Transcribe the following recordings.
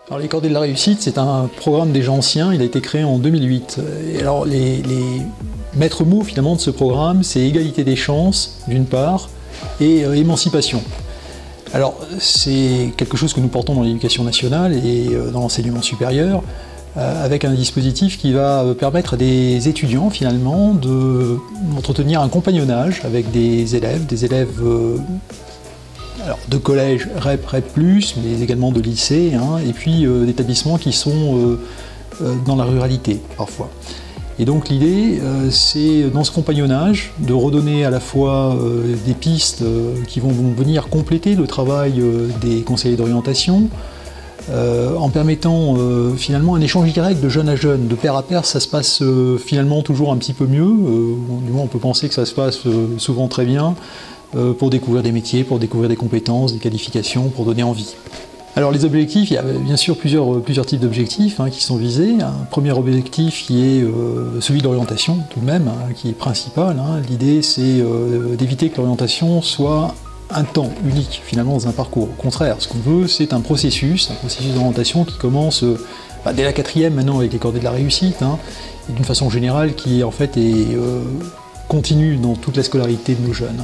Alors, les Cordées de la réussite, c'est un programme déjà ancien, il a été créé en 2008. Et alors, les maîtres mots finalement de ce programme, c'est égalité des chances, d'une part, et émancipation. Alors, c'est quelque chose que nous portons dans l'éducation nationale et dans l'enseignement supérieur, avec un dispositif qui va permettre à des étudiants finalement d'entretenir un compagnonnage avec des élèves alors, de collège REP, REP+, mais également de lycée, hein, et puis d'établissements qui sont dans la ruralité parfois. Et donc l'idée, c'est dans ce compagnonnage de redonner à la fois des pistes qui vont venir compléter le travail des conseillers d'orientation, en permettant finalement un échange direct de jeune à jeune. De pair à pair, ça se passe finalement toujours un petit peu mieux, du moins on peut penser que ça se passe souvent très bien, pour découvrir des métiers, pour découvrir des compétences, des qualifications, pour donner envie. Alors les objectifs, il y a bien sûr plusieurs types d'objectifs qui sont visés. Un premier objectif qui est celui de l'orientation tout de même, qui est principal. L'idée c'est d'éviter que l'orientation soit un temps unique finalement dans un parcours. Au contraire, ce qu'on veut c'est un processus d'orientation qui commence dès la 4e maintenant avec les Cordées de la réussite, et d'une façon générale qui en fait est continue dans toute la scolarité de nos jeunes.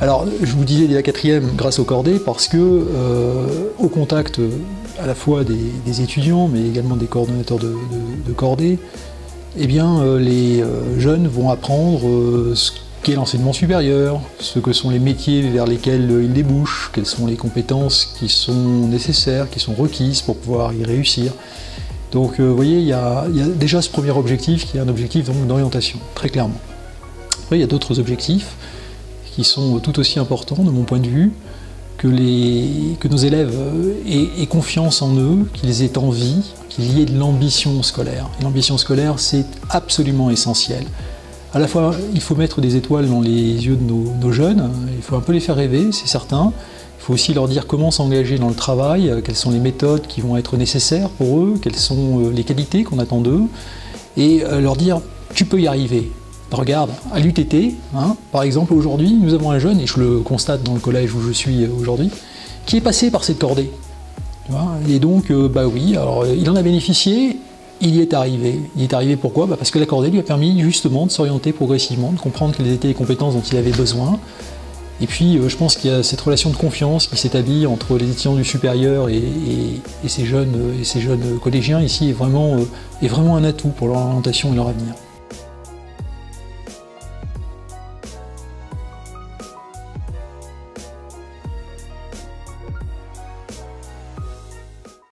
Alors, je vous disais dès la 4e grâce aux Cordées parce que, au contact à la fois des étudiants, mais également des coordonnateurs de Cordées, eh bien, les jeunes vont apprendre ce qu'est l'enseignement supérieur, ce que sont les métiers vers lesquels ils débouchent, quelles sont les compétences qui sont nécessaires, qui sont requises pour pouvoir y réussir. Donc, vous voyez, il y a déjà ce premier objectif qui est un objectif d'orientation, très clairement. Après, il y a d'autres objectifs qui sont tout aussi importants de mon point de vue, que nos élèves aient confiance en eux, qu'ils aient envie, qu'il y ait de l'ambition scolaire. Et l'ambition scolaire, c'est absolument essentiel. À la fois, il faut mettre des étoiles dans les yeux de nos jeunes, il faut un peu les faire rêver, c'est certain. Il faut aussi leur dire comment s'engager dans le travail, quelles sont les méthodes qui vont être nécessaires pour eux, quelles sont les qualités qu'on attend d'eux, et leur dire « tu peux y arriver ». Regarde, à l'UTT, par exemple, aujourd'hui, nous avons un jeune, et je le constate dans le collège où je suis aujourd'hui, qui est passé par cette cordée. Tu vois, et donc, oui, alors, il en a bénéficié, il y est arrivé. Il y est arrivé pourquoi? Parce que la cordée lui a permis justement de s'orienter progressivement, de comprendre quelles étaient les compétences dont il avait besoin. Et puis, je pense qu'il y a cette relation de confiance qui s'établit entre les étudiants du supérieur et ces jeunes collégiens ici est vraiment un atout pour leur orientation et leur avenir.